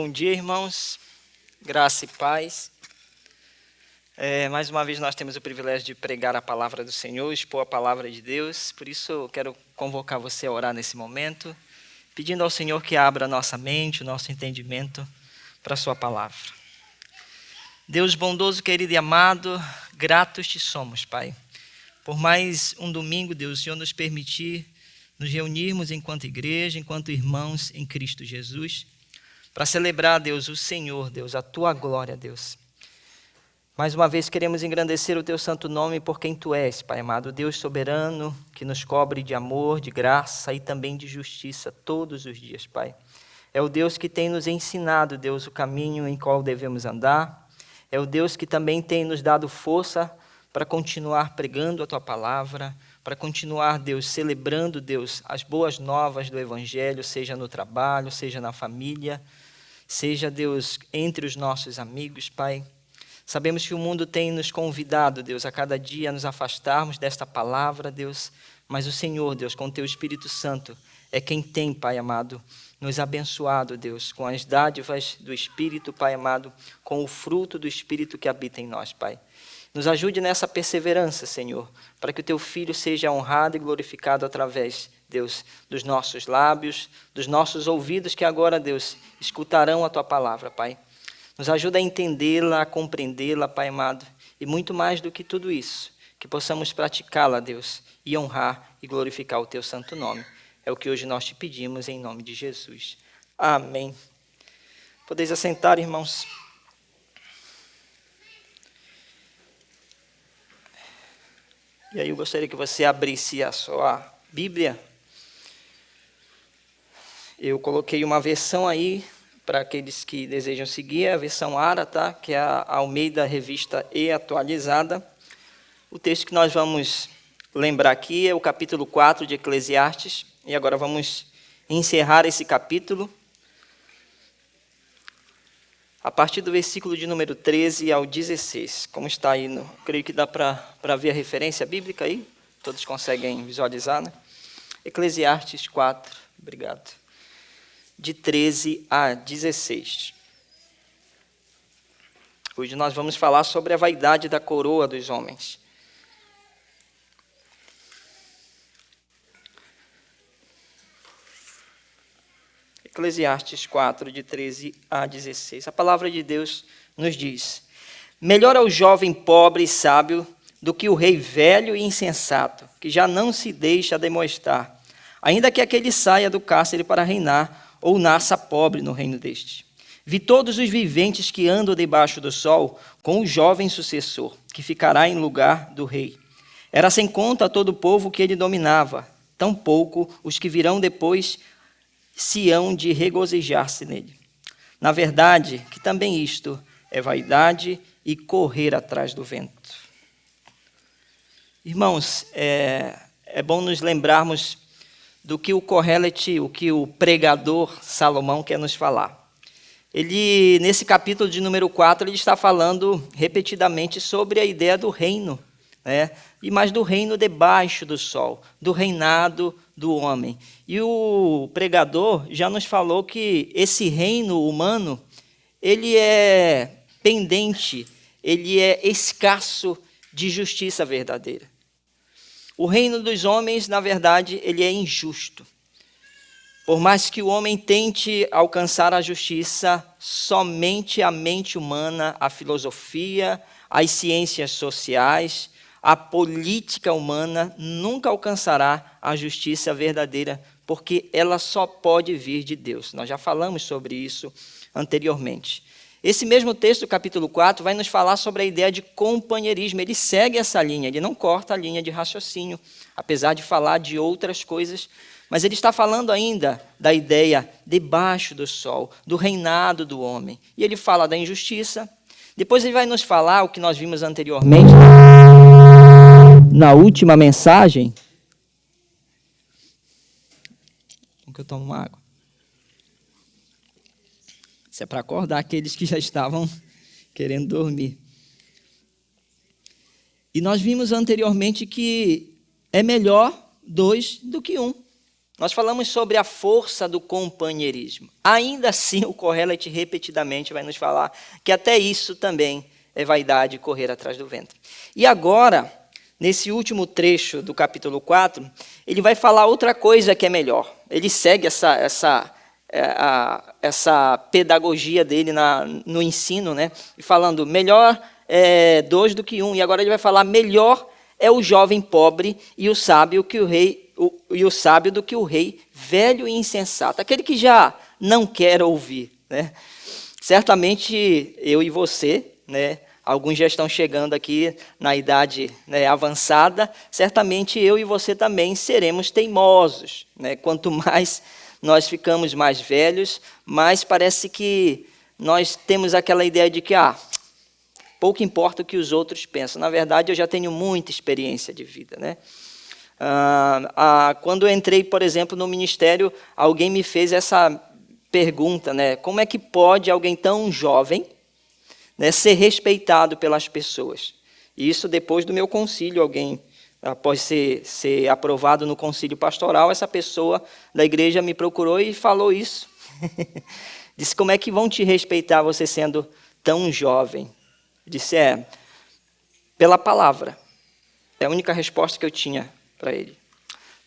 Bom dia, irmãos, graça e paz. Mais uma vez nós temos o privilégio de pregar a palavra do Senhor, expor a palavra de Deus. Por isso eu quero convocar você a orar nesse momento, pedindo ao Senhor que abra a nossa mente, o nosso entendimento para a sua palavra. Deus bondoso, querido e amado, gratos te somos, Pai. Por mais um domingo, Deus, o Senhor nos permitir nos reunirmos enquanto igreja, enquanto irmãos em Cristo Jesus, para celebrar, Deus, o Senhor, Deus, a Tua glória, Deus. Mais uma vez queremos engrandecer o Teu santo nome por quem Tu és, Pai amado, Deus soberano, que nos cobre de amor, de graça e também de justiça todos os dias, Pai. É o Deus que tem nos ensinado, Deus, o caminho em qual devemos andar. É o Deus que também tem nos dado força para continuar pregando a Tua palavra, para continuar, Deus, celebrando, Deus, as boas novas do Evangelho, seja no trabalho, seja na família, seja, Deus, entre os nossos amigos, Pai. Sabemos que o mundo tem nos convidado, Deus, a cada dia a nos afastarmos desta palavra, Deus, mas o Senhor, Deus, com o Teu Espírito Santo, é quem tem, Pai amado, nos abençoado, Deus, com as dádivas do Espírito, Pai amado, com o fruto do Espírito que habita em nós, Pai. Nos ajude nessa perseverança, Senhor, para que o Teu Filho seja honrado e glorificado através, Deus, dos nossos lábios, dos nossos ouvidos que agora, Deus, escutarão a Tua palavra, Pai. Nos ajuda a entendê-la, a compreendê-la, Pai amado, e muito mais do que tudo isso, que possamos praticá-la, Deus, e honrar e glorificar o Teu santo nome. É o que hoje nós te pedimos em nome de Jesus. Amém. Podeis assentar, irmãos. E aí eu gostaria que você abrisse a sua Bíblia. Eu coloquei uma versão aí para aqueles que desejam seguir, a versão ARA, tá? Que é a Almeida Revista e Atualizada. O texto que nós vamos lembrar aqui é o capítulo 4 de Eclesiastes. E agora vamos encerrar esse capítulo a partir do versículo de número 13 ao 16, como está aí, creio que dá para ver a referência bíblica aí, todos conseguem visualizar, né? Eclesiastes 4, obrigado, de 13 a 16. Hoje nós vamos falar sobre a vaidade da coroa dos homens. Eclesiastes 4, de 13 a 16. A palavra de Deus nos diz: melhor é o jovem pobre e sábio do que o rei velho e insensato, que já não se deixa demonstrar, ainda que aquele saia do cárcere para reinar, ou nasça pobre no reino deste. Vi todos os viventes que andam debaixo do sol, com o jovem sucessor, que ficará em lugar do rei. Era sem conta todo o povo que ele dominava, tampouco os que virão depois se hão de regozijar-se nele. Na verdade, que também isto é vaidade e correr atrás do vento. Irmãos, é bom nos lembrarmos do que o Kohelet, o que o pregador Salomão quer nos falar. Ele, nesse capítulo de número 4, ele está falando repetidamente sobre a ideia do reino, né? E mais do reino debaixo do sol, do reinado do homem. E o pregador já nos falou que esse reino humano, ele é pendente, ele é escasso de justiça verdadeira. O reino dos homens, na verdade, ele é injusto. Por mais que o homem tente alcançar a justiça, somente a mente humana, a filosofia, as ciências sociais, a política humana nunca alcançará a justiça verdadeira, porque ela só pode vir de Deus. Nós já falamos sobre isso anteriormente. Esse mesmo texto, capítulo 4, vai nos falar sobre a ideia de companheirismo. Ele segue essa linha, ele não corta a linha de raciocínio, apesar de falar de outras coisas, mas ele está falando ainda da ideia debaixo do sol, do reinado do homem. E ele fala da injustiça. Depois ele vai nos falar o que nós vimos anteriormente, na última mensagem. Como que eu tomo uma água? Isso é para acordar aqueles que já estavam querendo dormir. E nós vimos anteriormente que é melhor dois do que um. Nós falamos sobre a força do companheirismo. Ainda assim, o Kohelet repetidamente vai nos falar que até isso também é vaidade, correr atrás do vento. E agora, nesse último trecho do capítulo 4, ele vai falar outra coisa que é melhor. Ele segue essa pedagogia dele no ensino, né? E falando, melhor é 2 do que 1. E agora ele vai falar, melhor é o jovem pobre e o sábio do que o rei velho e insensato, aquele que já não quer ouvir, né? Certamente eu e você, né? Alguns já estão chegando aqui na idade, né, avançada, certamente eu e você também seremos teimosos, né? Quanto mais nós ficamos mais velhos, mais parece que nós temos aquela ideia de que pouco importa o que os outros pensam. Na verdade, eu já tenho muita experiência de vida, né? Quando eu entrei, por exemplo, no ministério, alguém me fez essa pergunta, né? Como é que pode alguém tão jovem, né, ser respeitado pelas pessoas? E isso depois do meu concílio, alguém, após ser aprovado no concílio pastoral, essa pessoa da igreja me procurou e falou isso. Disse, como é que vão te respeitar você sendo tão jovem? Disse, pela palavra. É a única resposta que eu tinha para ele.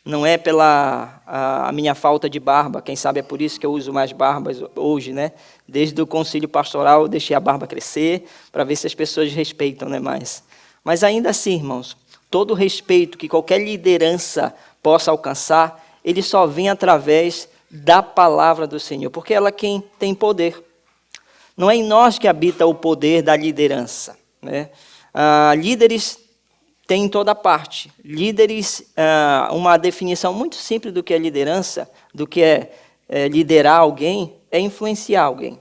Não é pela a minha falta de barba, quem sabe é por isso que eu uso mais barbas hoje, né? Desde o concílio pastoral eu deixei a barba crescer, para ver se as pessoas respeitam, né, mais. Mas ainda assim, irmãos, todo o respeito que qualquer liderança possa alcançar, ele só vem através da palavra do Senhor, porque ela é quem tem poder. Não é em nós que habita o poder da liderança, né? Líderes tem em toda parte. Líderes, uma definição muito simples do que é liderança, do que é liderar alguém, é influenciar alguém.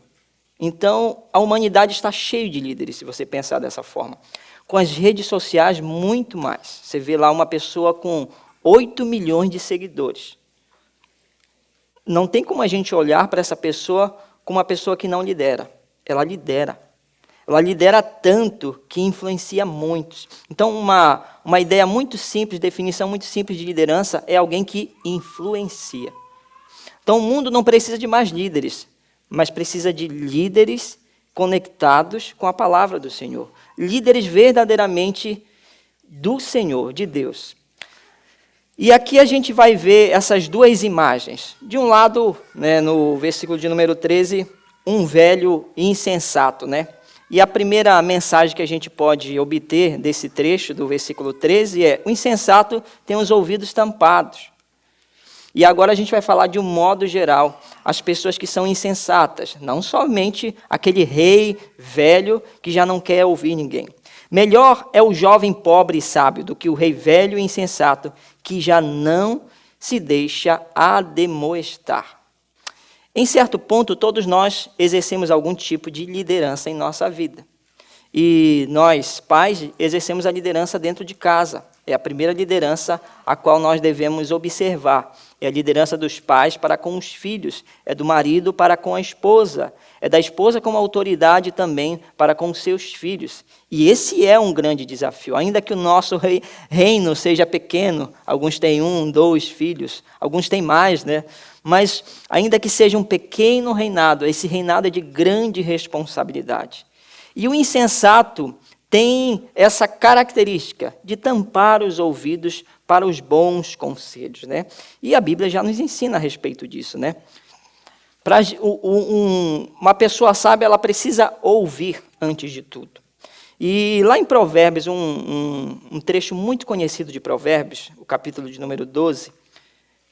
Então, a humanidade está cheia de líderes, se você pensar dessa forma. Com as redes sociais, muito mais. Você vê lá uma pessoa com 8 milhões de seguidores. Não tem como a gente olhar para essa pessoa como uma pessoa que não lidera. Ela lidera. Ela lidera tanto que influencia muitos. Então, uma ideia muito simples, definição muito simples de liderança é alguém que influencia. Então, o mundo não precisa de mais líderes, mas precisa de líderes conectados com a palavra do Senhor. Líderes verdadeiramente do Senhor, de Deus. E aqui a gente vai ver essas duas imagens. De um lado, né, no versículo de número 13, um velho insensato, né? E a primeira mensagem que a gente pode obter desse trecho, do versículo 13, é: o insensato tem os ouvidos tampados. E agora a gente vai falar de um modo geral, as pessoas que são insensatas, não somente aquele rei velho que já não quer ouvir ninguém. Melhor é o jovem pobre e sábio do que o rei velho e insensato, que já não se deixa ademoestar. Em certo ponto, todos nós exercemos algum tipo de liderança em nossa vida. E nós, pais, exercemos a liderança dentro de casa. É a primeira liderança a qual nós devemos observar. É a liderança dos pais para com os filhos. É do marido para com a esposa. É da esposa como autoridade também para com os seus filhos. E esse é um grande desafio. Ainda que o nosso reino seja pequeno, alguns têm 1, 2 filhos, alguns têm mais, né? Mas ainda que seja um pequeno reinado, esse reinado é de grande responsabilidade. E o insensato tem essa característica de tampar os ouvidos para os bons conselhos, né? E a Bíblia já nos ensina a respeito disso, né? Uma pessoa sábia, ela precisa ouvir antes de tudo. E lá em Provérbios, um trecho muito conhecido de Provérbios, o capítulo de número 12,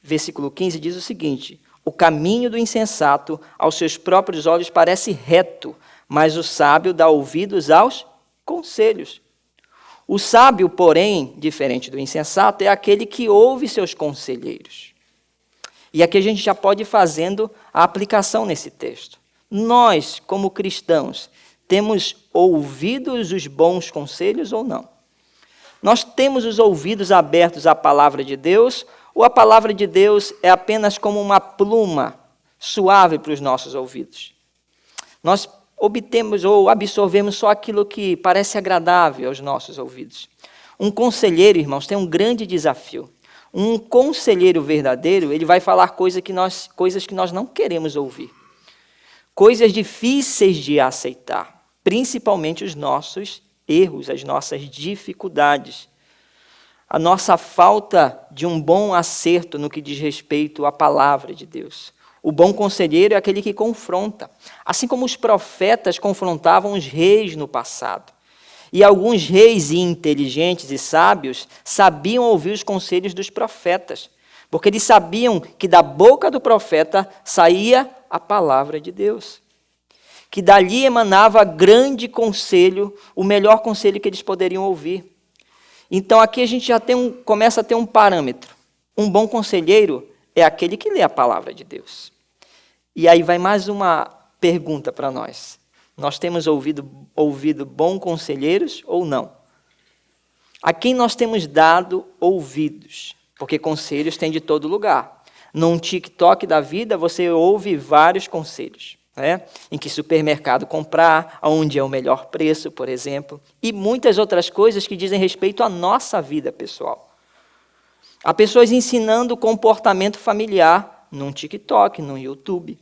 versículo 15, diz o seguinte: o caminho do insensato aos seus próprios olhos parece reto, mas o sábio dá ouvidos aos conselhos. O sábio, porém, diferente do insensato, é aquele que ouve seus conselheiros. E aqui a gente já pode ir fazendo a aplicação nesse texto. Nós, como cristãos, temos ouvido os bons conselhos ou não? Nós temos os ouvidos abertos à palavra de Deus, ou a palavra de Deus é apenas como uma pluma suave para os nossos ouvidos? Nós obtemos ou absorvemos só aquilo que parece agradável aos nossos ouvidos. Um conselheiro, irmãos, tem um grande desafio. Um conselheiro verdadeiro, ele vai falar coisas que nós não queremos ouvir. Coisas difíceis de aceitar, principalmente os nossos erros, as nossas dificuldades. A nossa falta de um bom acerto no que diz respeito à palavra de Deus. O bom conselheiro é aquele que confronta, assim como os profetas confrontavam os reis no passado. E alguns reis inteligentes e sábios sabiam ouvir os conselhos dos profetas, porque eles sabiam que da boca do profeta saía a palavra de Deus, que dali emanava grande conselho, o melhor conselho que eles poderiam ouvir. Então aqui a gente já começa a ter um parâmetro. Um bom conselheiro é aquele que lê a palavra de Deus. E aí vai mais uma pergunta para nós. Nós temos ouvido bons conselheiros ou não? A quem nós temos dado ouvidos? Porque conselhos tem de todo lugar. Num TikTok da vida, você ouve vários conselhos. Em que supermercado comprar, onde é o melhor preço, por exemplo. E muitas outras coisas que dizem respeito à nossa vida pessoal. Há pessoas ensinando comportamento familiar num TikTok, no YouTube.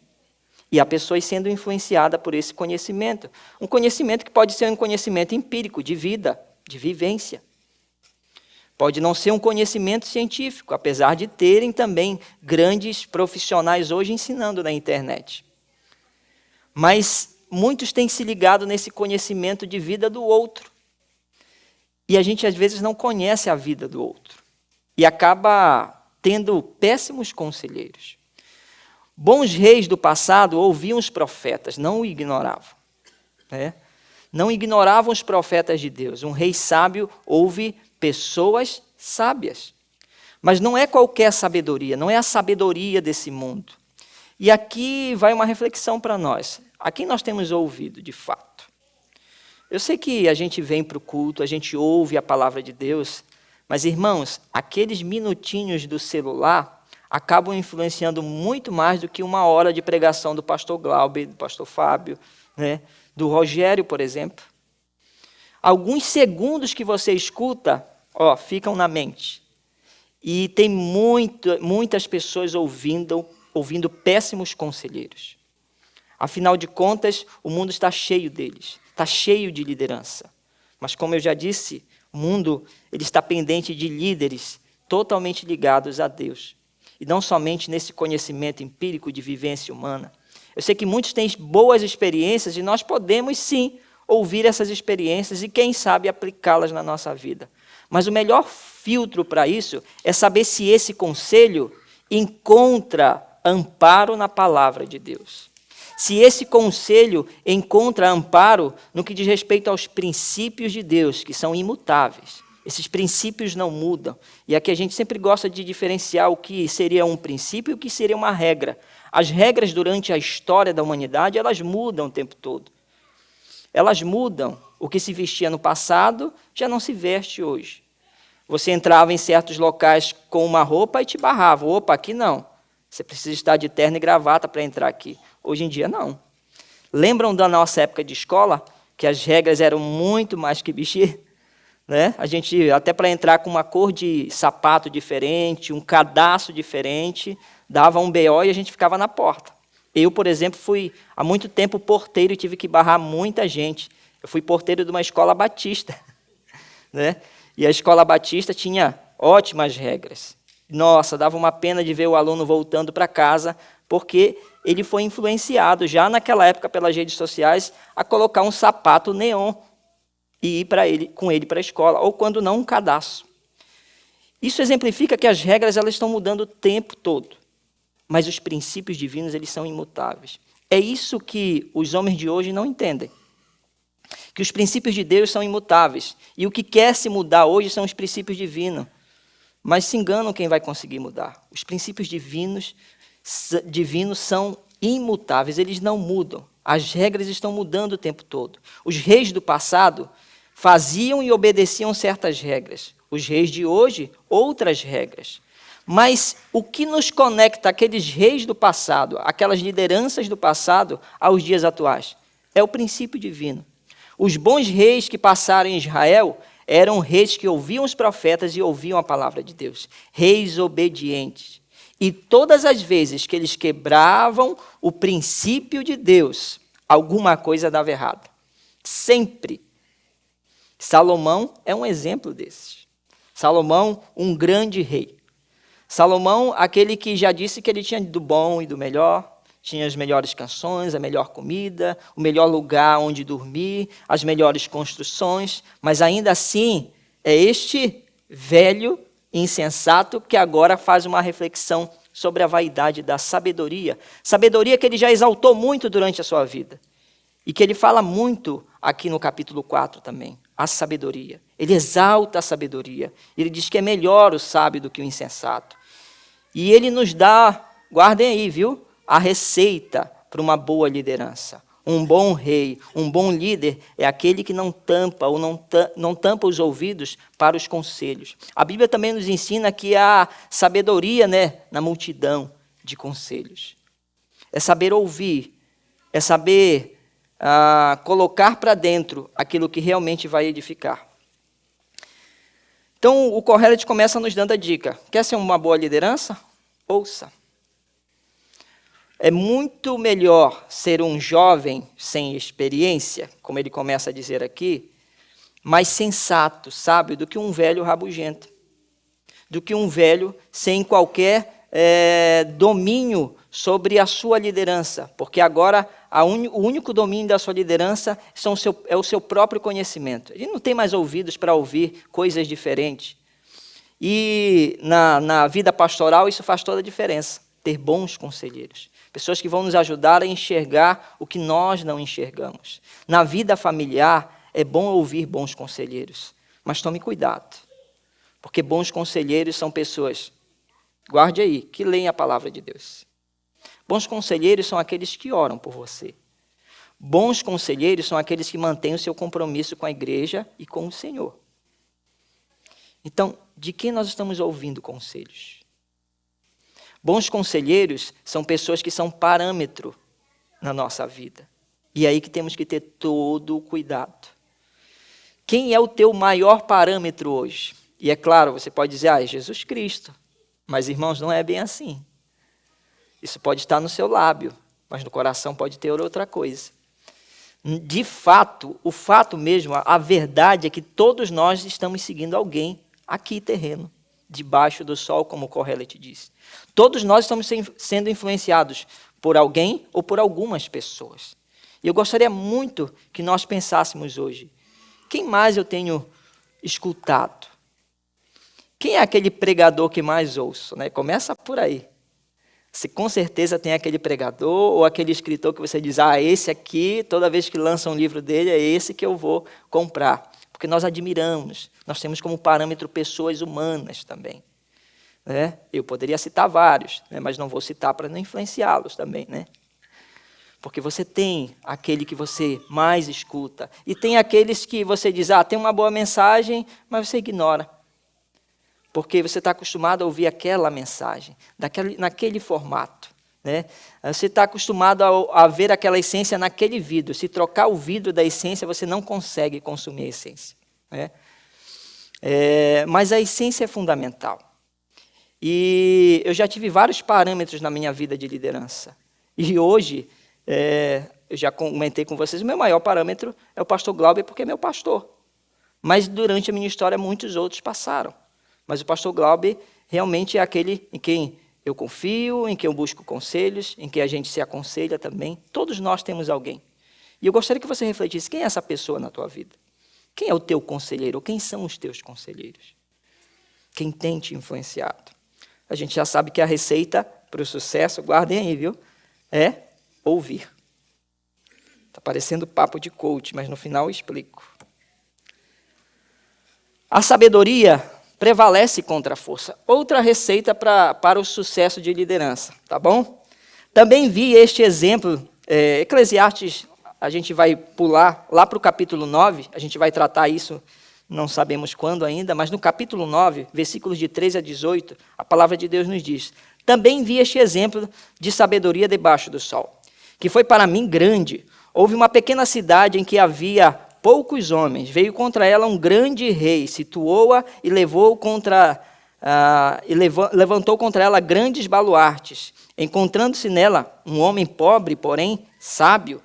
E há pessoas sendo influenciadas por esse conhecimento. Um conhecimento que pode ser um conhecimento empírico, de vida, de vivência. Pode não ser um conhecimento científico, apesar de terem também grandes profissionais hoje ensinando na internet. Mas muitos têm se ligado nesse conhecimento de vida do outro. E a gente, às vezes, não conhece a vida do outro. E acaba tendo péssimos conselheiros. Bons reis do passado ouviam os profetas, não o ignoravam. Não ignoravam os profetas de Deus. Um rei sábio ouve pessoas sábias. Mas não é qualquer sabedoria, não é a sabedoria desse mundo. E aqui vai uma reflexão para nós. A quem nós temos ouvido, de fato? Eu sei que a gente vem para o culto, a gente ouve a palavra de Deus, mas, irmãos, aqueles minutinhos do celular acabam influenciando muito mais do que uma hora de pregação do pastor Glauber, do pastor Fábio, do Rogério, por exemplo. Alguns segundos que você escuta, ficam na mente. E tem muitas pessoas ouvindo péssimos conselheiros. Afinal de contas, o mundo está cheio deles, está cheio de liderança. Mas, como eu já disse, o mundo ele está pendente de líderes totalmente ligados a Deus. E não somente nesse conhecimento empírico de vivência humana. Eu sei que muitos têm boas experiências e nós podemos, sim, ouvir essas experiências e, quem sabe, aplicá-las na nossa vida. Mas o melhor filtro para isso é saber se esse conselho encontra amparo na palavra de Deus. Se esse conselho encontra amparo no que diz respeito aos princípios de Deus, que são imutáveis. Esses princípios não mudam. E aqui a gente sempre gosta de diferenciar o que seria um princípio e o que seria uma regra. As regras durante a história da humanidade, elas mudam o tempo todo. Elas mudam. O que se vestia no passado já não se veste hoje. Você entrava em certos locais com uma roupa e te barravam. Opa, aqui não. Você precisa estar de terno e gravata para entrar aqui. Hoje em dia, não. Lembram da nossa época de escola, que as regras eram muito mais que vestir? A gente, até para entrar com uma cor de sapato diferente, um cadastro diferente, dava um BO e a gente ficava na porta. Eu, por exemplo, fui há muito tempo porteiro e tive que barrar muita gente. Eu fui porteiro de uma escola batista. E a escola batista tinha ótimas regras. Nossa, dava uma pena de ver o aluno voltando para casa, porque ele foi influenciado já naquela época pelas redes sociais a colocar um sapato neon e ir com ele para a escola, ou quando não, um cadastro. Isso exemplifica que as regras elas estão mudando o tempo todo, mas os princípios divinos eles são imutáveis. É isso que os homens de hoje não entendem, que os princípios de Deus são imutáveis, e o que quer se mudar hoje são os princípios divinos, mas se enganam quem vai conseguir mudar. Os princípios divinos são imutáveis, eles não mudam. As regras estão mudando o tempo todo. Os reis do passado faziam e obedeciam certas regras. Os reis de hoje, outras regras. Mas o que nos conecta aqueles reis do passado, aquelas lideranças do passado, aos dias atuais? É o princípio divino. Os bons reis que passaram em Israel Eram reis que ouviam os profetas e ouviam a palavra de Deus. Reis obedientes. E todas as vezes que eles quebravam o princípio de Deus, alguma coisa dava errado. Sempre. Salomão é um exemplo desses. Salomão, um grande rei. Salomão, aquele que já disse que ele tinha do bom e do melhor, tinha as melhores canções, a melhor comida, o melhor lugar onde dormir, as melhores construções, mas ainda assim é este velho insensato que agora faz uma reflexão sobre a vaidade da sabedoria. Sabedoria que ele já exaltou muito durante a sua vida. E que ele fala muito aqui no capítulo 4 também. A sabedoria. Ele exalta a sabedoria. Ele diz que é melhor o sábio do que o insensato. E ele nos dá, guardem aí, viu? A receita para uma boa liderança. Um bom rei, um bom líder é aquele que não tampa ou não tampa os ouvidos para os conselhos. A Bíblia também nos ensina que há sabedoria, né, na multidão de conselhos. É saber ouvir, é saber colocar para dentro aquilo que realmente vai edificar. Então, o Kohelet começa nos dando a dica. Quer ser uma boa liderança? Ouça. É muito melhor ser um jovem sem experiência, como ele começa a dizer aqui, mas sensato, sábio, do que um velho rabugento, do que um velho sem qualquer domínio sobre a sua liderança, porque agora o único domínio da sua liderança é o seu próprio conhecimento. Ele não tem mais ouvidos para ouvir coisas diferentes. E na vida pastoral isso faz toda a diferença, ter bons conselheiros. Pessoas que vão nos ajudar a enxergar o que nós não enxergamos. Na vida familiar, é bom ouvir bons conselheiros, mas tome cuidado, porque bons conselheiros são pessoas, guarde aí, que leem a palavra de Deus. Bons conselheiros são aqueles que oram por você. Bons conselheiros são aqueles que mantêm o seu compromisso com a igreja e com o Senhor. Então, de quem nós estamos ouvindo conselhos? Bons conselheiros são pessoas que são parâmetro na nossa vida. E é aí que temos que ter todo o cuidado. Quem é o teu maior parâmetro hoje? E é claro, você pode dizer, é Jesus Cristo. Mas, irmãos, não é bem assim. Isso pode estar no seu lábio, mas no coração pode ter outra coisa. De fato, o fato mesmo, a verdade é que todos nós estamos seguindo alguém aqui terreno, debaixo do sol, como o Kohelet disse. Todos nós estamos sendo influenciados por alguém ou por algumas pessoas. E eu gostaria muito que nós pensássemos hoje, quem mais eu tenho escutado? Quem é aquele pregador que mais ouço? Né? Começa por aí. Você com certeza tem aquele pregador ou aquele escritor que você diz, esse aqui, toda vez que lança um livro dele, é esse que eu vou comprar. Porque nós admiramos, nós temos como parâmetro pessoas humanas também. Né? Eu poderia citar vários, né? Mas não vou citar para não influenciá-los também. Né? Porque você tem aquele que você mais escuta. E tem aqueles que você diz, tem uma boa mensagem, mas você ignora. Porque você está acostumado a ouvir aquela mensagem, naquele formato. Né? Você está acostumado a ver aquela essência naquele vidro. Se trocar o vidro da essência, você não consegue consumir a essência. Né? Mas a essência é fundamental. E eu já tive vários parâmetros na minha vida de liderança. E hoje, eu já comentei com vocês, o meu maior parâmetro é o pastor Glauber, porque é meu pastor. Mas durante a minha história, muitos outros passaram. Mas o pastor Glauber realmente é aquele em quem eu confio, em quem eu busco conselhos, em quem a gente se aconselha também. Todos nós temos alguém. E eu gostaria que você refletisse, quem é essa pessoa na tua vida? Quem é o teu conselheiro? Ou quem são os teus conselheiros? Quem tem te influenciado? A gente já sabe que a receita para o sucesso, guardem aí, viu? É ouvir. Está parecendo papo de coach, mas no final eu explico. A sabedoria prevalece contra a força. Outra receita para o sucesso de liderança, tá bom? Também vi este exemplo, Eclesiastes, a gente vai pular lá para o capítulo 9, a gente vai tratar isso, não sabemos quando ainda, mas no capítulo 9, versículos de 13 a 18, a palavra de Deus nos diz, também vi este exemplo de sabedoria debaixo do sol, que foi para mim grande. Houve uma pequena cidade em que havia poucos homens. Veio contra ela um grande rei, situou-a e levantou contra ela grandes baluartes. Encontrando-se nela um homem pobre, porém sábio,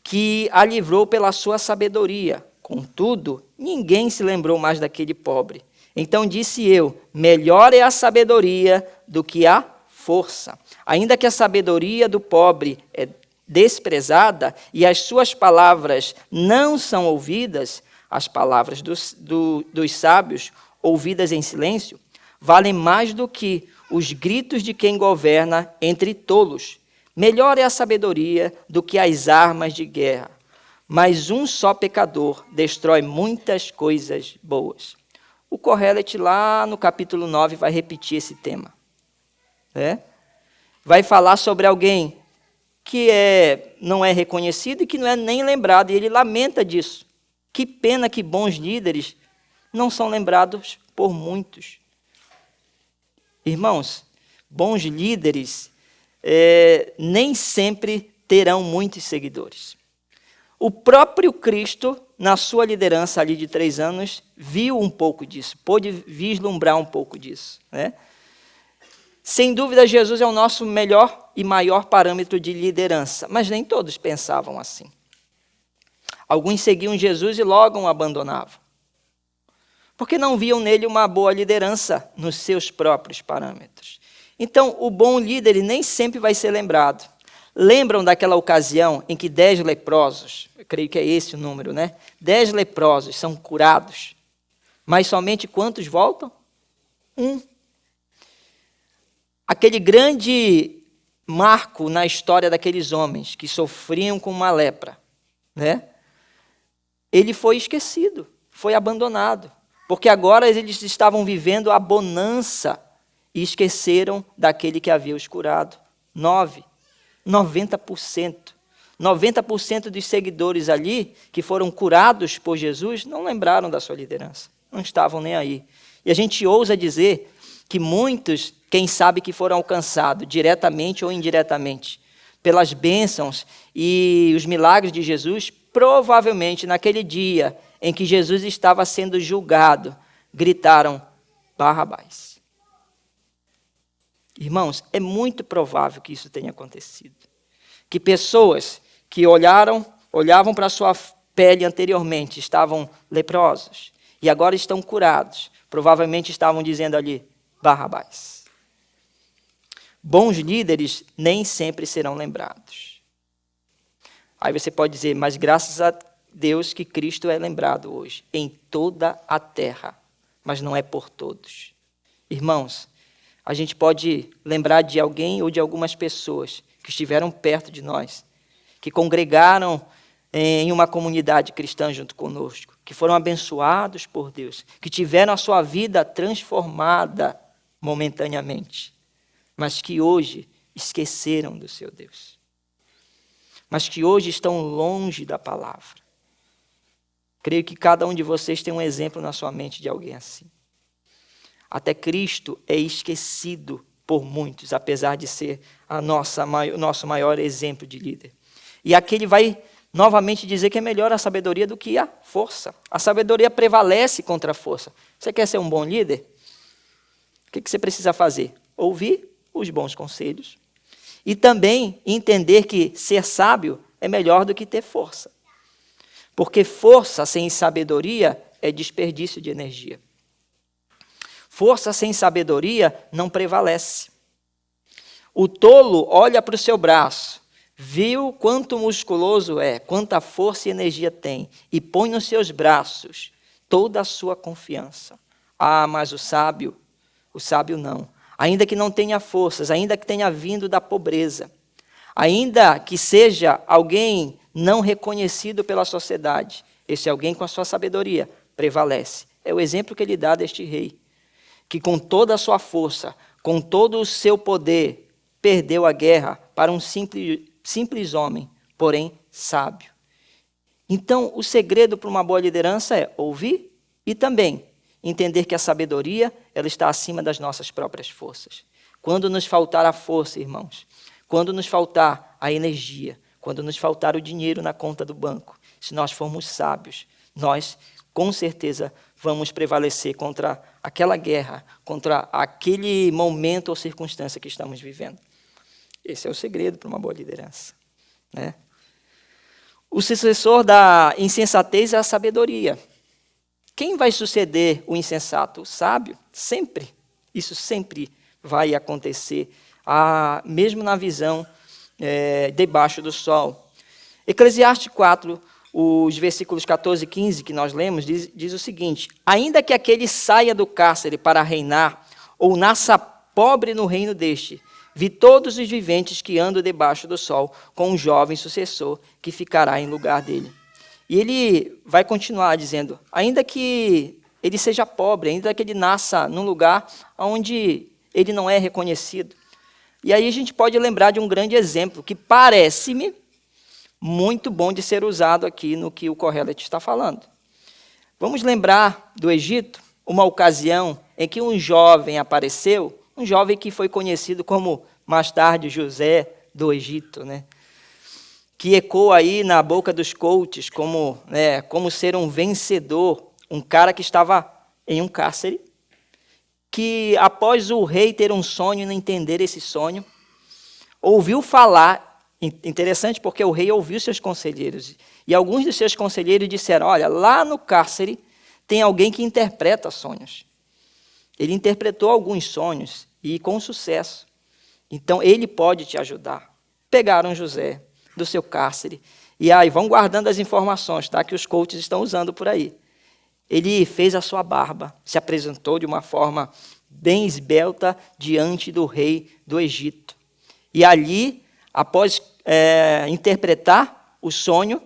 que a livrou pela sua sabedoria. Contudo, ninguém se lembrou mais daquele pobre. Então disse eu, melhor é a sabedoria do que a força. Ainda que a sabedoria do pobre é desprezada e as suas palavras não são ouvidas, as palavras dos sábios, ouvidas em silêncio, valem mais do que os gritos de quem governa entre tolos. Melhor é a sabedoria do que as armas de guerra, mas um só pecador destrói muitas coisas boas. O Kohelet, lá no capítulo 9, vai repetir esse tema. Vai falar sobre alguém que não é reconhecido e que não é nem lembrado, e ele lamenta disso. Que pena que bons líderes não são lembrados por muitos. Irmãos, bons líderes nem sempre terão muitos seguidores. O próprio Cristo, na sua liderança ali de 3 anos, viu um pouco disso, pôde vislumbrar um pouco disso. Sem dúvida, Jesus é o nosso melhor e maior parâmetro de liderança, mas nem todos pensavam assim. Alguns seguiam Jesus e logo o abandonavam, porque não viam nele uma boa liderança nos seus próprios parâmetros. Então, o bom líder nem sempre vai ser lembrado. Lembram daquela ocasião em que 10 leprosos, eu creio que é esse o número, 10 leprosos são curados, mas somente quantos voltam? 1. Aquele grande marco na história daqueles homens que sofriam com uma lepra, ele foi esquecido, foi abandonado, porque agora eles estavam vivendo a bonança e esqueceram daquele que havia os curado. 90%. 90% dos seguidores ali, que foram curados por Jesus, não lembraram da sua liderança, não estavam nem aí. E a gente ousa dizer que muitos, quem sabe que foram alcançados, diretamente ou indiretamente, pelas bênçãos e os milagres de Jesus, provavelmente naquele dia em que Jesus estava sendo julgado, gritaram, Barrabás. Irmãos, é muito provável que isso tenha acontecido. Que pessoas que olhavam para a sua pele anteriormente, estavam leprosos, e agora estão curados, provavelmente estavam dizendo ali, Barrabás. Bons líderes nem sempre serão lembrados. Aí você pode dizer, mas graças a Deus que Cristo é lembrado hoje, em toda a terra, mas não é por todos. Irmãos, a gente pode lembrar de alguém ou de algumas pessoas que estiveram perto de nós, que congregaram em uma comunidade cristã junto conosco, que foram abençoados por Deus, que tiveram a sua vida transformada momentaneamente, mas que hoje esqueceram do seu Deus, mas que hoje estão longe da palavra. Creio que cada um de vocês tem um exemplo na sua mente de alguém assim. Até Cristo é esquecido por muitos, apesar de ser o nosso maior exemplo de líder. E aqui ele vai novamente dizer que é melhor a sabedoria do que a força. A sabedoria prevalece contra a força. Você quer ser um bom líder? O que você precisa fazer? Ouvir os bons conselhos e também entender que ser sábio é melhor do que ter força. Porque força sem sabedoria é desperdício de energia. Força sem sabedoria não prevalece. O tolo olha para o seu braço, viu quanto musculoso é, quanta força e energia tem, e põe nos seus braços toda a sua confiança. Ah, mas o sábio não. Ainda que não tenha forças, ainda que tenha vindo da pobreza, ainda que seja alguém não reconhecido pela sociedade, esse alguém com a sua sabedoria prevalece. É o exemplo que ele dá deste rei, que com toda a sua força, com todo o seu poder, perdeu a guerra para um simples homem, porém sábio. Então, o segredo para uma boa liderança é ouvir e também entender que a sabedoria ela está acima das nossas próprias forças. Quando nos faltar a força, irmãos, quando nos faltar a energia, quando nos faltar o dinheiro na conta do banco, se nós formos sábios, nós, com certeza, vamos prevalecer contra aquela guerra, contra aquele momento ou circunstância que estamos vivendo. Esse é o segredo para uma boa liderança, né? O sucessor da insensatez é a sabedoria. Quem vai suceder o insensato? O sábio, sempre. Isso sempre vai acontecer, mesmo na visão debaixo do sol. Eclesiastes 4, os versículos 14 e 15 que nós lemos, diz o seguinte: ainda que aquele saia do cárcere para reinar, ou nasça pobre no reino deste, vi todos os viventes que andam debaixo do sol, com um jovem sucessor que ficará em lugar dele. E ele vai continuar dizendo, ainda que ele seja pobre, ainda que ele nasça num lugar onde ele não é reconhecido. E aí a gente pode lembrar de um grande exemplo, que parece-me muito bom de ser usado aqui no que o Kohelet está falando. Vamos lembrar do Egito, uma ocasião em que um jovem apareceu, um jovem que foi conhecido como, mais tarde, José do Egito, né? Que ecoa aí na boca dos coaches como ser um vencedor, um cara que estava em um cárcere, que após o rei ter um sonho e não entender esse sonho, ouviu falar, interessante porque o rei ouviu seus conselheiros, e alguns dos seus conselheiros disseram, olha, lá no cárcere tem alguém que interpreta sonhos. Ele interpretou alguns sonhos, e com sucesso. Então, ele pode te ajudar. Pegaram José do seu cárcere, e aí vão guardando as informações, tá, que os coaches estão usando por aí. Ele fez a sua barba, se apresentou de uma forma bem esbelta diante do rei do Egito. E ali, após interpretar o sonho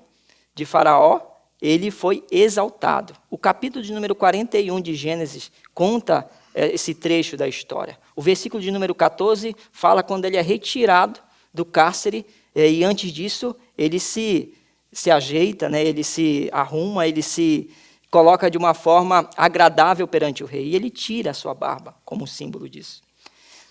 de Faraó, ele foi exaltado. O capítulo de número 41 de Gênesis conta esse trecho da história. O versículo de número 14 fala quando ele é retirado do cárcere, e antes disso ele se ajeita, né? Ele se arruma, ele se coloca de uma forma agradável perante o rei, e ele tira a sua barba como símbolo disso.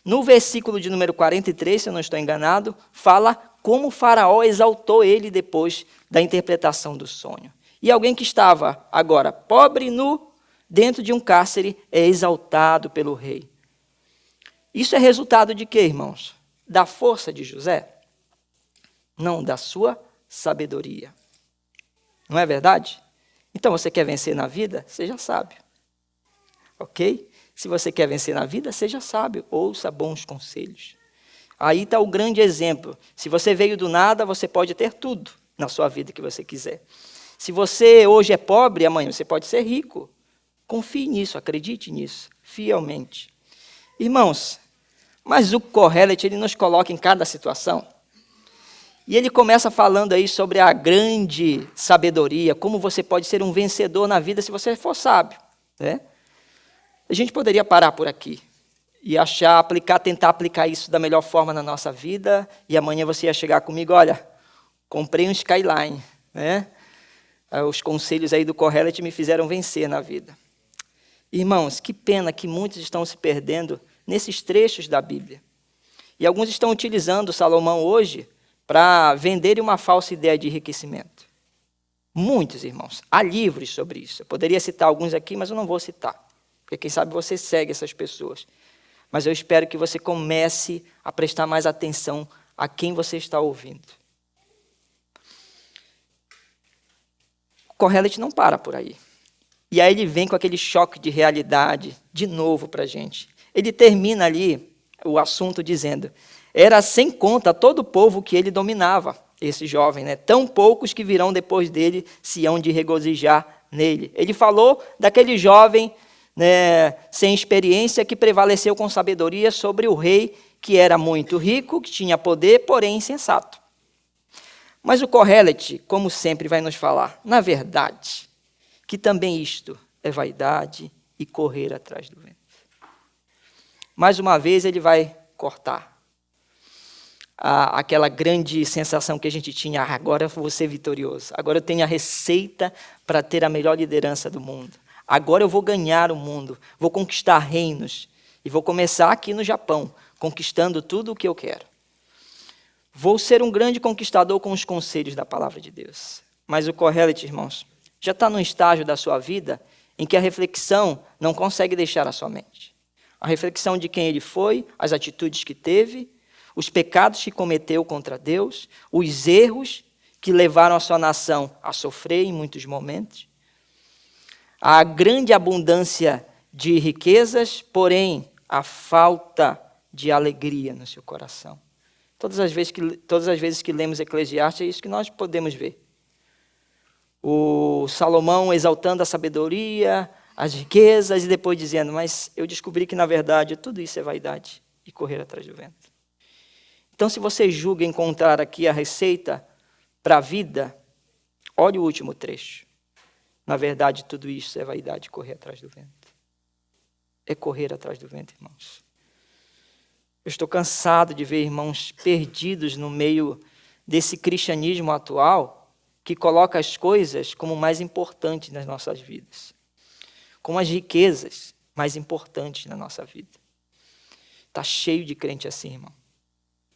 No versículo de número 43, se eu não estou enganado, fala como o Faraó exaltou ele depois da interpretação do sonho. E alguém que estava agora pobre e nu, dentro de um cárcere, é exaltado pelo rei. Isso é resultado de quê, irmãos? Da força de José? Não, da sua sabedoria. Não é verdade? Então, você quer vencer na vida? Seja sábio. Ok? Se você quer vencer na vida, seja sábio. Ouça bons conselhos. Aí está o grande exemplo. Se você veio do nada, você pode ter tudo na sua vida que você quiser. Se você hoje é pobre, amanhã você pode ser rico. Confie nisso, acredite nisso, fielmente. Irmãos, mas o Kohelet, ele nos coloca em cada situação. E ele começa falando aí sobre a grande sabedoria, como você pode ser um vencedor na vida se você for sábio, né? A gente poderia parar por aqui e tentar aplicar isso da melhor forma na nossa vida, e amanhã você ia chegar comigo, olha, comprei um Skyline, né? Os conselhos aí do Kohelet me fizeram vencer na vida. Irmãos, que pena que muitos estão se perdendo nesses trechos da Bíblia. E alguns estão utilizando Salomão hoje para venderem uma falsa ideia de enriquecimento. Muitos, irmãos. Há livros sobre isso. Eu poderia citar alguns aqui, mas eu não vou citar. Porque quem sabe você segue essas pessoas. Mas eu espero que você comece a prestar mais atenção a quem você está ouvindo. O Kohelet não para por aí. E aí ele vem com aquele choque de realidade de novo para a gente. Ele termina ali o assunto dizendo, era sem conta todo o povo que ele dominava, esse jovem, né? Tão poucos que virão depois dele se hão de regozijar nele. Ele falou daquele jovem, né, sem experiência, que prevaleceu com sabedoria sobre o rei, que era muito rico, que tinha poder, porém insensato. Mas o Kohelet, como sempre, vai nos falar, na verdade, que também isto é vaidade e correr atrás do vento. Mais uma vez ele vai cortar aquela grande sensação que a gente tinha, agora eu vou ser vitorioso, agora eu tenho a receita para ter a melhor liderança do mundo, agora eu vou ganhar o mundo, vou conquistar reinos, e vou começar aqui no Japão, conquistando tudo o que eu quero. Vou ser um grande conquistador com os conselhos da palavra de Deus. Mas o Kohelet, irmãos, Já está num estágio da sua vida em que a reflexão não consegue deixar a sua mente. A reflexão de quem ele foi, as atitudes que teve, os pecados que cometeu contra Deus, os erros que levaram a sua nação a sofrer em muitos momentos, a grande abundância de riquezas, porém a falta de alegria no seu coração. Todas as vezes que lemos Eclesiastes, é isso que nós podemos ver. O Salomão exaltando a sabedoria, as riquezas, e depois dizendo, mas eu descobri que, na verdade, tudo isso é vaidade e correr atrás do vento. Então, se você julga encontrar aqui a receita para a vida, olhe o último trecho. Na verdade, tudo isso é vaidade e correr atrás do vento. É correr atrás do vento, irmãos. Eu estou cansado de ver irmãos perdidos no meio desse cristianismo atual que coloca as coisas como mais importantes nas nossas vidas. Como as riquezas mais importantes na nossa vida. Está cheio de crente assim, irmão.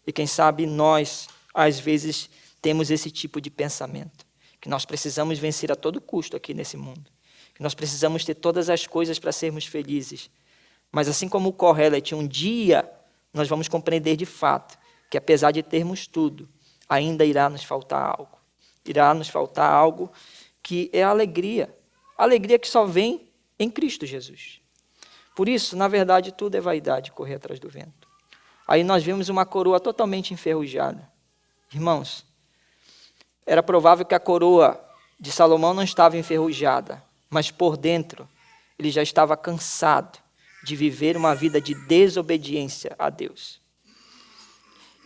E quem sabe nós, às vezes, temos esse tipo de pensamento. Que nós precisamos vencer a todo custo aqui nesse mundo. Que nós precisamos ter todas as coisas para sermos felizes. Mas assim como o Kohelet, um dia nós vamos compreender de fato que apesar de termos tudo, ainda irá nos faltar algo. Irá nos faltar algo que é a alegria. A alegria que só vem em Cristo Jesus. Por isso, na verdade, tudo é vaidade, correr atrás do vento. Aí nós vemos uma coroa totalmente enferrujada. Irmãos, era provável que a coroa de Salomão não estava enferrujada, mas por dentro ele já estava cansado de viver uma vida de desobediência a Deus.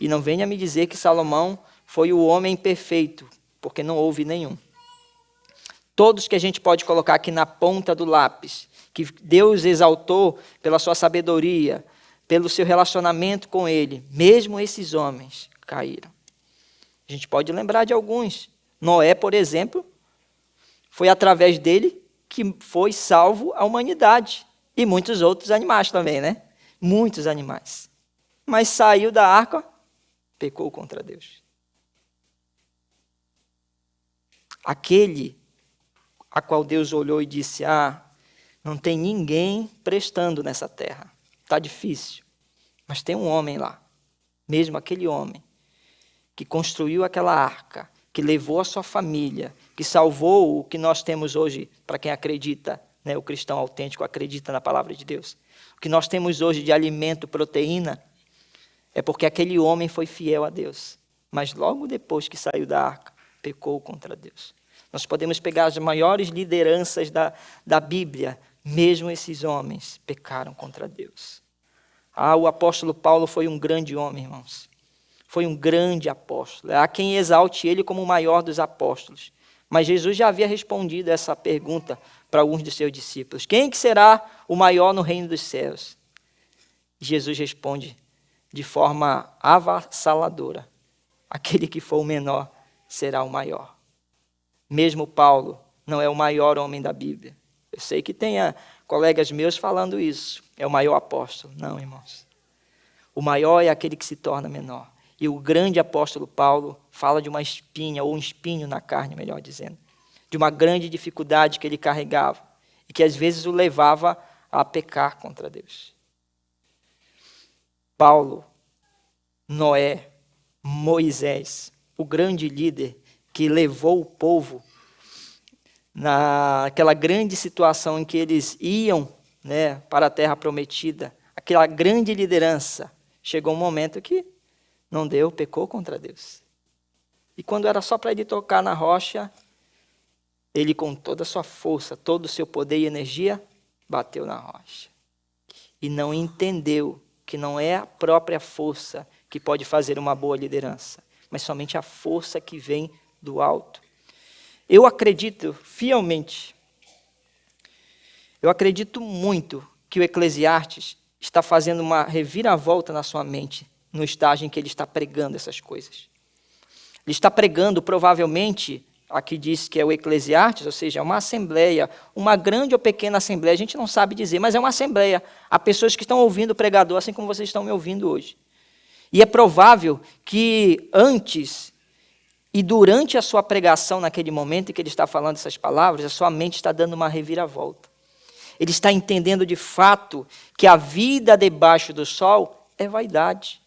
E não venha me dizer que Salomão foi o homem perfeito, porque não houve nenhum. Todos que a gente pode colocar aqui na ponta do lápis, que Deus exaltou pela sua sabedoria, pelo seu relacionamento com ele, mesmo esses homens caíram. A gente pode lembrar de alguns. Noé, por exemplo, foi através dele que foi salvo a humanidade. E muitos outros animais também, né? Muitos animais. Mas saiu da arca, pecou contra Deus. Aquele a qual Deus olhou e disse, não tem ninguém prestando nessa terra. Está difícil. Mas tem um homem lá. Mesmo aquele homem que construiu aquela arca, que levou a sua família, que salvou o que nós temos hoje, para quem acredita, né, o cristão autêntico acredita na palavra de Deus. O que nós temos hoje de alimento, proteína, é porque aquele homem foi fiel a Deus. Mas logo depois que saiu da arca, pecou contra Deus. Nós podemos pegar as maiores lideranças da Bíblia, mesmo esses homens pecaram contra Deus. O apóstolo Paulo foi um grande homem, irmãos. Foi um grande apóstolo. Há quem exalte ele como o maior dos apóstolos. Mas Jesus já havia respondido essa pergunta para alguns dos seus discípulos. Quem que será o maior no reino dos céus? Jesus responde de forma avassaladora. Aquele que for o menor será o maior. Mesmo Paulo não é o maior homem da Bíblia. Eu sei que tenha colegas meus falando isso. É o maior apóstolo. Não, irmãos. O maior é aquele que se torna menor. E o grande apóstolo Paulo fala de uma espinha, ou um espinho na carne, melhor dizendo. De uma grande dificuldade que ele carregava. E que às vezes o levava a pecar contra Deus. Paulo, Noé, Moisés, o grande líder que levou o povo naquela grande situação em que eles iam, né, para a terra prometida, aquela grande liderança, chegou um momento que não deu, pecou contra Deus. E quando era só para ele tocar na rocha, ele com toda a sua força, todo o seu poder e energia, bateu na rocha. E não entendeu que não é a própria força que pode fazer uma boa liderança, mas somente a força que vem do alto. Eu acredito fielmente, eu acredito muito que o Eclesiastes está fazendo uma reviravolta na sua mente, no estágio em que ele está pregando essas coisas. Ele está pregando, provavelmente, aqui diz que é o Eclesiastes, ou seja, uma assembleia, uma grande ou pequena assembleia, a gente não sabe dizer, mas é uma assembleia. Há pessoas que estão ouvindo o pregador, assim como vocês estão me ouvindo hoje. E é provável que antes E durante a sua pregação, naquele momento em que ele está falando essas palavras, a sua mente está dando uma reviravolta. Ele está entendendo de fato que a vida debaixo do sol é vaidade.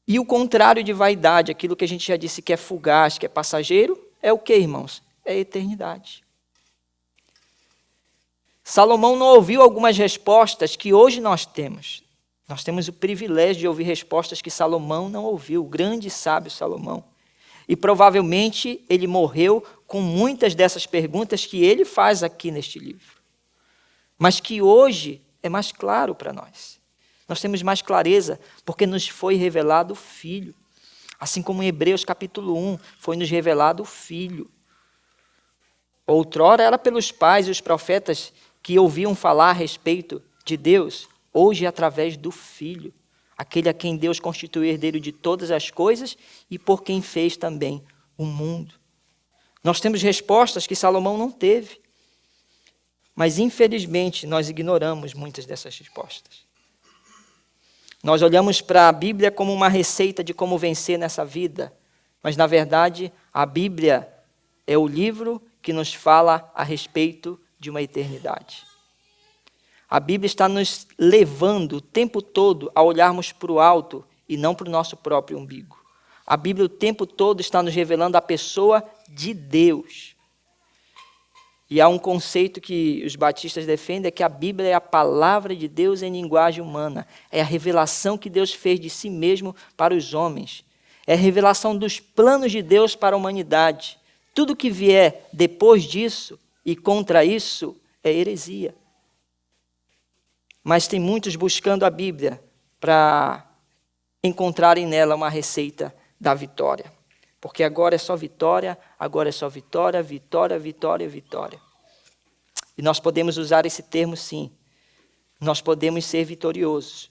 E o contrário de vaidade, aquilo que a gente já disse que é fugaz, que é passageiro, é o que, irmãos? É a eternidade. Salomão não ouviu algumas respostas que hoje nós temos. Nós temos o privilégio de ouvir respostas que Salomão não ouviu, o grande sábio Salomão. E provavelmente ele morreu com muitas dessas perguntas que ele faz aqui neste livro. Mas que hoje é mais claro para nós. Nós temos mais clareza porque nos foi revelado o Filho. Assim como em Hebreus capítulo 1 foi nos revelado o Filho. Outrora era pelos pais e os profetas que ouviam falar a respeito de Deus. Hoje é através do Filho, aquele a quem Deus constituiu herdeiro de todas as coisas e por quem fez também o mundo. Nós temos respostas que Salomão não teve, mas infelizmente nós ignoramos muitas dessas respostas. Nós olhamos para a Bíblia como uma receita de como vencer nessa vida, mas na verdade a Bíblia é o livro que nos fala a respeito de uma eternidade. A Bíblia está nos levando o tempo todo a olharmos para o alto e não para o nosso próprio umbigo. A Bíblia o tempo todo está nos revelando a pessoa de Deus. E há um conceito que os batistas defendem, é que a Bíblia é a palavra de Deus em linguagem humana. É a revelação que Deus fez de si mesmo para os homens. É a revelação dos planos de Deus para a humanidade. Tudo que vier depois disso e contra isso é heresia. Mas tem muitos buscando a Bíblia para encontrarem nela uma receita da vitória. Porque agora é só vitória, agora é só vitória, vitória, vitória, vitória. E nós podemos usar esse termo sim. Nós podemos ser vitoriosos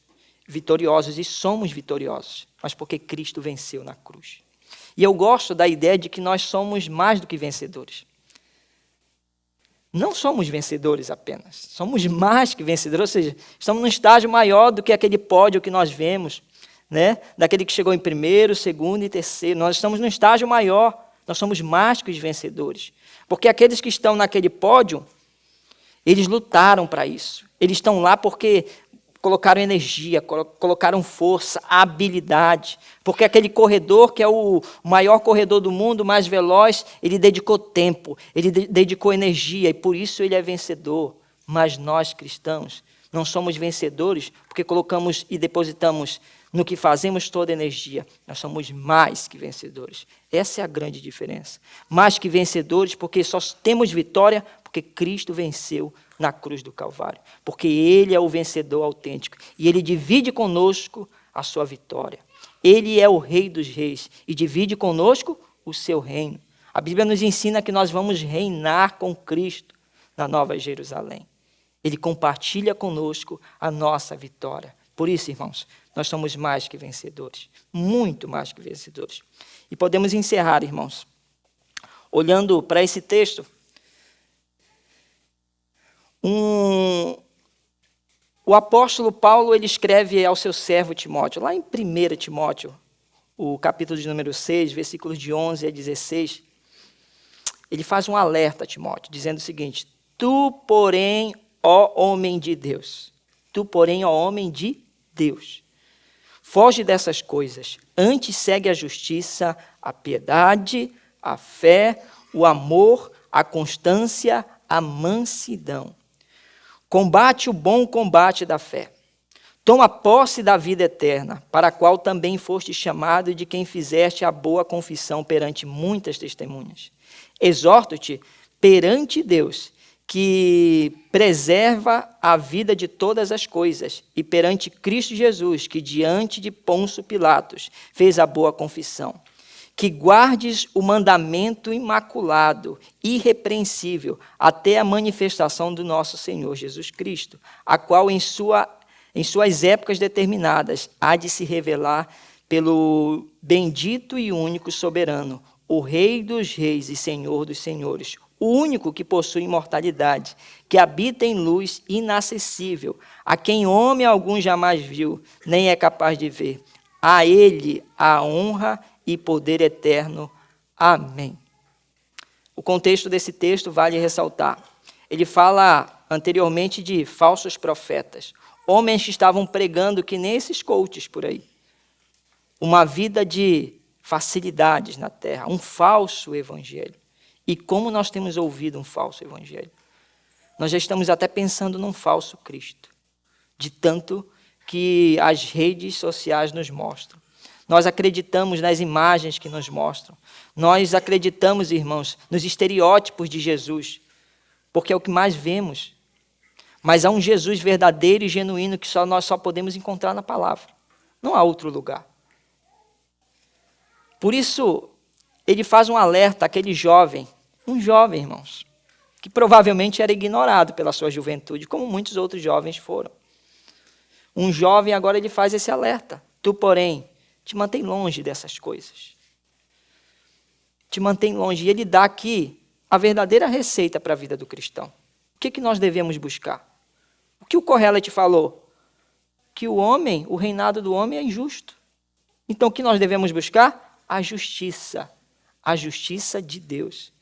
e somos vitoriosos, mas porque Cristo venceu na cruz. E eu gosto da ideia de que nós somos mais do que vencedores. Não somos vencedores apenas, somos mais que vencedores, ou seja, estamos num estágio maior do que aquele pódio que nós vemos, né? Daquele que chegou em primeiro, segundo e terceiro. Nós estamos num estágio maior, nós somos mais que os vencedores. Porque aqueles que estão naquele pódio, eles lutaram para isso. Eles estão lá porque colocaram energia, colocaram força, habilidade. Porque aquele corredor, que é o maior corredor do mundo, mais veloz, ele dedicou tempo, ele dedicou energia, e por isso ele é vencedor. Mas nós, cristãos, não somos vencedores porque colocamos e depositamos no que fazemos toda a energia. Nós somos mais que vencedores. Essa é a grande diferença. Mais que vencedores porque só temos vitória porque Cristo venceu na cruz do Calvário. Porque Ele é o vencedor autêntico. E Ele divide conosco a sua vitória. Ele é o Rei dos Reis e divide conosco o seu reino. A Bíblia nos ensina que nós vamos reinar com Cristo na Nova Jerusalém. Ele compartilha conosco a nossa vitória. Por isso, irmãos, nós somos mais que vencedores. Muito mais que vencedores. E podemos encerrar, irmãos, olhando para esse texto. O apóstolo Paulo, ele escreve ao seu servo Timóteo, lá em 1 Timóteo, o capítulo de número 6, versículos de 11 a 16, ele faz um alerta a Timóteo, dizendo o seguinte: Tu, porém, ó homem de Deus, foge dessas coisas, antes segue a justiça, a piedade, a fé, o amor, a constância, a mansidão. Combate o bom combate da fé. Toma posse da vida eterna, para a qual também foste chamado e de quem fizeste a boa confissão perante muitas testemunhas. Exorto-te perante Deus, que preserva a vida de todas as coisas, e perante Cristo Jesus, que diante de Pôncio Pilatos fez a boa confissão. Que guardes o mandamento imaculado, irrepreensível, até a manifestação do nosso Senhor Jesus Cristo, a qual em suas épocas determinadas há de se revelar pelo bendito e único soberano, o Rei dos reis e Senhor dos senhores, o único que possui imortalidade, que habita em luz inacessível, a quem homem algum jamais viu, nem é capaz de ver. A Ele a honra e poder eterno. Amém. O contexto desse texto vale ressaltar. Ele fala anteriormente de falsos profetas, homens que estavam pregando que nem esses coaches por aí. Uma vida de facilidades na terra, um falso evangelho. E como nós temos ouvido um falso evangelho? Nós já estamos até pensando num falso Cristo, de tanto que as redes sociais nos mostram. Nós acreditamos nas imagens que nos mostram. Nós acreditamos, irmãos, nos estereótipos de Jesus, porque é o que mais vemos. Mas há um Jesus verdadeiro e genuíno que nós só podemos encontrar na palavra. Não há outro lugar. Por isso, ele faz um alerta àquele jovem, um jovem, irmãos, que provavelmente era ignorado pela sua juventude, como muitos outros jovens foram. Um jovem, agora ele faz esse alerta. Tu, porém, te mantém longe dessas coisas. Te mantém longe. E ele dá aqui a verdadeira receita para a vida do cristão. O que nós devemos buscar? O que o Kohelet falou? Que o reinado do homem é injusto. Então, o que nós devemos buscar? A justiça de Deus.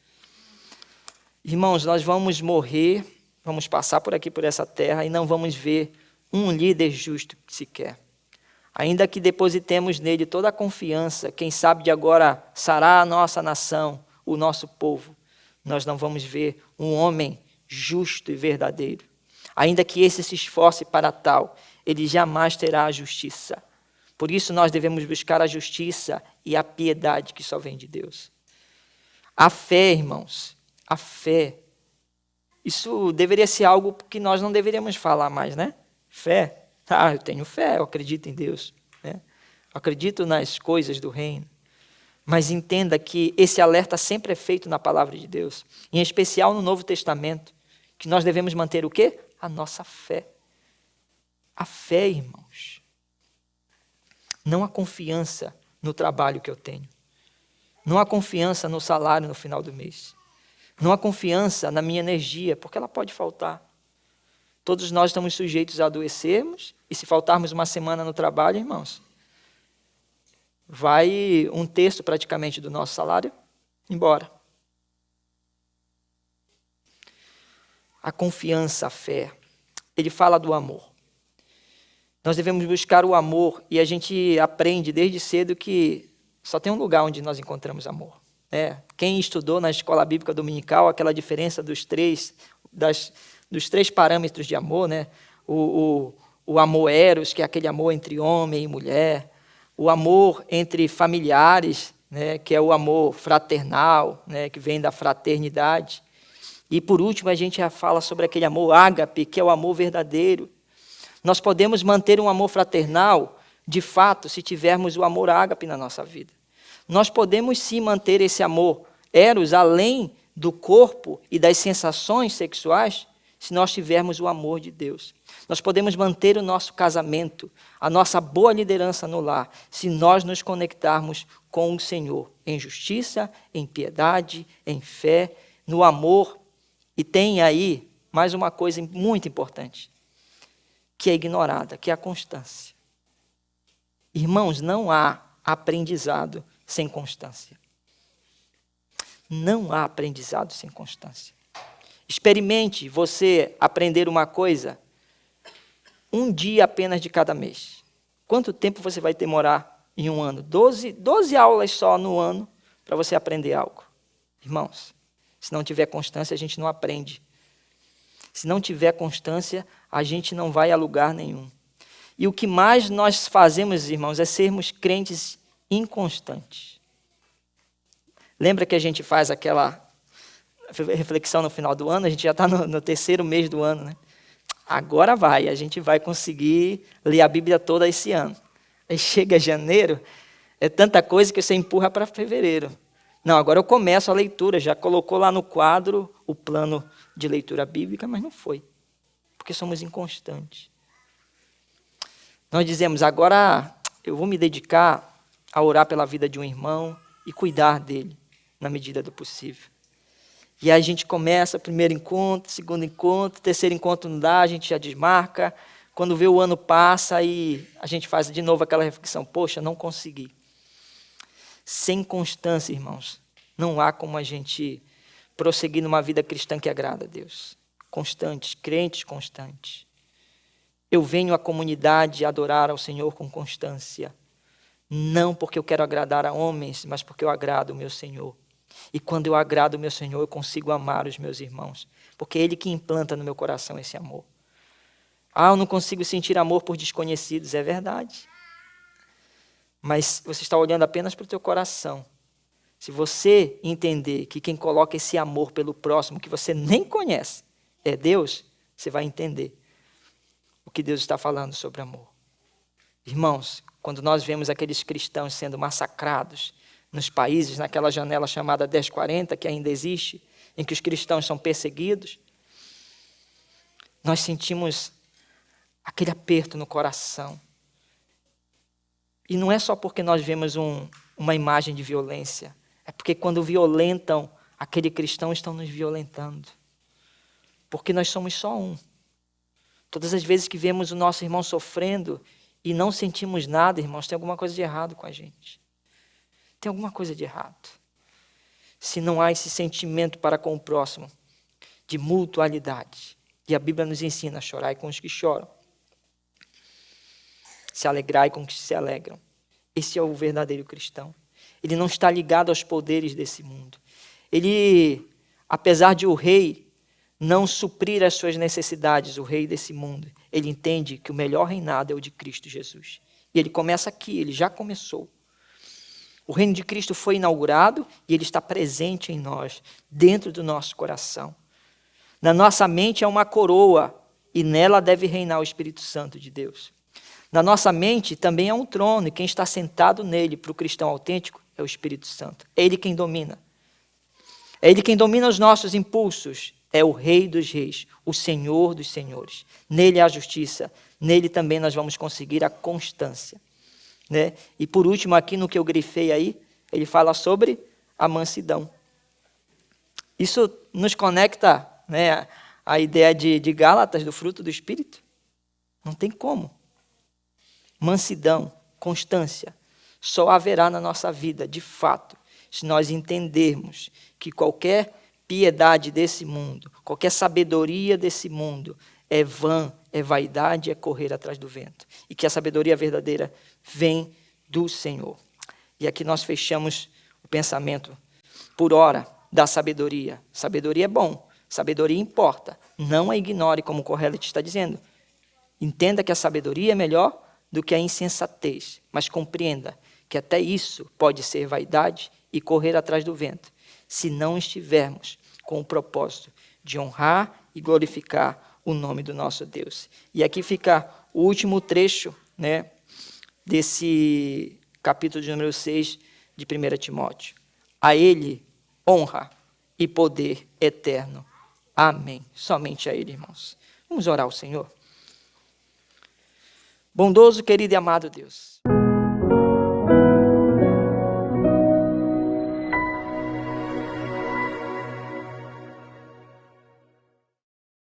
Irmãos, nós vamos morrer, vamos passar por aqui, por essa terra, e não vamos ver um líder justo sequer. Ainda que depositemos nele toda a confiança, quem sabe de agora sará a nossa nação, o nosso povo, nós não vamos ver um homem justo e verdadeiro. Ainda que esse se esforce para tal, ele jamais terá a justiça. Por isso nós devemos buscar a justiça e a piedade que só vem de Deus. A fé, irmãos, a fé. Isso deveria ser algo que nós não deveríamos falar mais, né? Fé. Eu tenho fé, eu acredito em Deus, né? Eu acredito nas coisas do reino. Mas entenda que esse alerta sempre é feito na palavra de Deus, em especial no Novo Testamento, que nós devemos manter o quê? A nossa fé. A fé, irmãos. Não a confiança no trabalho que eu tenho. Não há confiança no salário no final do mês. Não há confiança na minha energia, porque ela pode faltar. Todos nós estamos sujeitos a adoecermos, e se faltarmos uma semana no trabalho, irmãos, vai um terço praticamente do nosso salário embora. A confiança, a fé. Ele fala do amor. Nós devemos buscar o amor, e a gente aprende desde cedo que só tem um lugar onde nós encontramos amor. Quem estudou na escola bíblica dominical, aquela diferença dos três parâmetros de amor, né? O amor eros, que é aquele amor entre homem e mulher, o amor entre familiares, né? Que é o amor fraternal, né? Que vem da fraternidade. E por último a gente já fala sobre aquele amor ágape, que é o amor verdadeiro. Nós podemos manter um amor fraternal, de fato, se tivermos o amor ágape na nossa vida. Nós podemos sim manter esse amor eros além do corpo e das sensações sexuais, se nós tivermos o amor de Deus. Nós podemos manter o nosso casamento, a nossa boa liderança no lar, se nós nos conectarmos com o Senhor, em justiça, em piedade, em fé, no amor. E tem aí mais uma coisa muito importante, que é ignorada, que é a constância. Irmãos, não há aprendizado sem constância. Não há aprendizado sem constância. Experimente você aprender uma coisa um dia apenas de cada mês. Quanto tempo você vai demorar em um ano? 12 aulas só no ano para você aprender algo. Irmãos, se não tiver constância, a gente não aprende. Se não tiver constância, a gente não vai a lugar nenhum. E o que mais nós fazemos, irmãos, é sermos crentes inconstantes. Lembra que a gente faz aquela reflexão no final do ano? A gente já está no terceiro mês do ano, né? Agora a gente vai conseguir ler a Bíblia toda esse ano. Aí chega janeiro, é tanta coisa que você empurra para fevereiro. Não, agora eu começo a leitura, já colocou lá no quadro o plano de leitura bíblica, mas não foi, porque somos inconstantes. Nós dizemos, agora eu vou me dedicar a orar pela vida de um irmão e cuidar dele, na medida do possível. E aí a gente começa, primeiro encontro, segundo encontro, terceiro encontro não dá, a gente já desmarca. quando vê o ano passa e a gente faz de novo aquela reflexão, poxa, não consegui. Sem constância, irmãos, não há como a gente prosseguir numa vida cristã que agrada a Deus. Constantes, crentes constantes. Eu venho à comunidade adorar ao Senhor com constância. Não porque eu quero agradar a homens, mas porque eu agrado o meu Senhor. E quando eu agrado o meu Senhor, eu consigo amar os meus irmãos. Porque é Ele que implanta no meu coração esse amor. Eu não consigo sentir amor por desconhecidos, é verdade. Mas você está olhando apenas para o teu coração. Se você entender que quem coloca esse amor pelo próximo, que você nem conhece, é Deus, você vai entender o que Deus está falando sobre amor. Irmãos, quando nós vemos aqueles cristãos sendo massacrados nos países, naquela janela chamada 1040, que ainda existe, em que os cristãos são perseguidos, nós sentimos aquele aperto no coração. E não é só porque nós vemos uma imagem de violência, é porque quando violentam aquele cristão, estão nos violentando. Porque nós somos só um. Todas as vezes que vemos o nosso irmão sofrendo e não sentimos nada, irmãos, tem alguma coisa de errado com a gente. Tem alguma coisa de errado. Se não há esse sentimento para com o próximo, de mutualidade. E a Bíblia nos ensina a chorar com os que choram. Se alegrai com os que se alegram. Esse é o verdadeiro cristão. Ele não está ligado aos poderes desse mundo. Ele, apesar de o rei não suprir as suas necessidades, o rei desse mundo, ele entende que o melhor reinado é o de Cristo Jesus. E ele começa aqui, ele já começou. O reino de Cristo foi inaugurado e ele está presente em nós, dentro do nosso coração. Na nossa mente é uma coroa e nela deve reinar o Espírito Santo de Deus. Na nossa mente também é um trono e quem está sentado nele, para o cristão autêntico, é o Espírito Santo. É ele quem domina. É ele quem domina os nossos impulsos. É o Rei dos Reis, o Senhor dos Senhores. Nele há justiça. Nele também nós vamos conseguir a constância. Né? E por último, aqui no que eu grifei aí, ele fala sobre a mansidão. Isso nos conecta, né, à ideia de Gálatas, do fruto do Espírito. Não tem como. Mansidão, constância, só haverá na nossa vida, de fato, se nós entendermos que qualquer piedade desse mundo, qualquer sabedoria desse mundo é vã, é vaidade, é correr atrás do vento. E que a sabedoria verdadeira vem do Senhor. E aqui nós fechamos o pensamento, por hora, da sabedoria. Sabedoria é bom, sabedoria importa. Não a ignore, como o Corrélio está dizendo. Entenda que a sabedoria é melhor do que a insensatez, mas compreenda que até isso pode ser vaidade e correr atrás do vento, se não estivermos com o propósito de honrar e glorificar o nome do nosso Deus. E aqui fica o último trecho, né, desse capítulo de número 6 de 1 Timóteo. A Ele honra e poder eterno. Amém. Somente a Ele, irmãos. Vamos orar ao Senhor. Bondoso, querido e amado Deus.